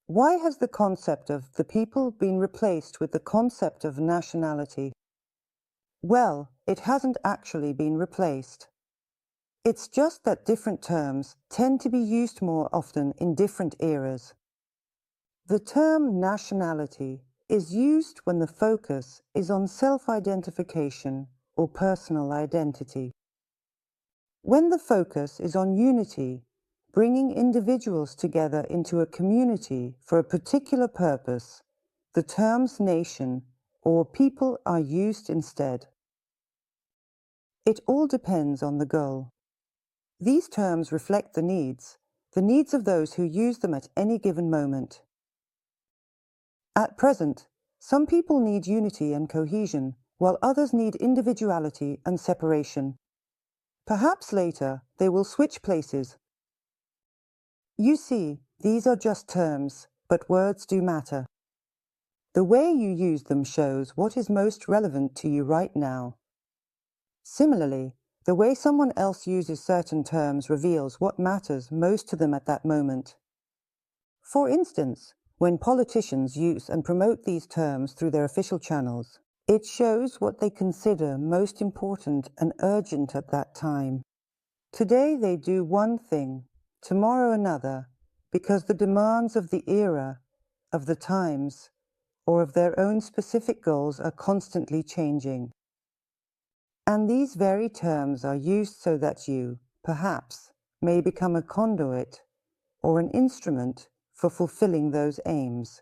Why has the concept of the people been replaced with the concept of nationality? Well, it hasn't actually been replaced. It's just that different terms tend to be used more often in different eras. The term nationality is used when the focus is on self-identification or personal identity. When the focus is on unity, bringing individuals together into a community for a particular purpose, the terms nation or people are used instead. It all depends on the goal. These terms reflect the needs of those who use them at any given moment. At present, some people need unity and cohesion, while others need individuality and separation. Perhaps later they will switch places. You see, these are just terms, but words do matter. The way you use them shows what is most relevant to you right now. Similarly, the way someone else uses certain terms reveals what matters most to them at that moment. For instance, when politicians use and promote these terms through their official channels, it shows what they consider most important and urgent at that time. Today they do one thing, tomorrow another, because the demands of the era, of the times, or of their own specific goals are constantly changing. And these very terms are used so that you, perhaps, may become a conduit or an instrument for fulfilling those aims.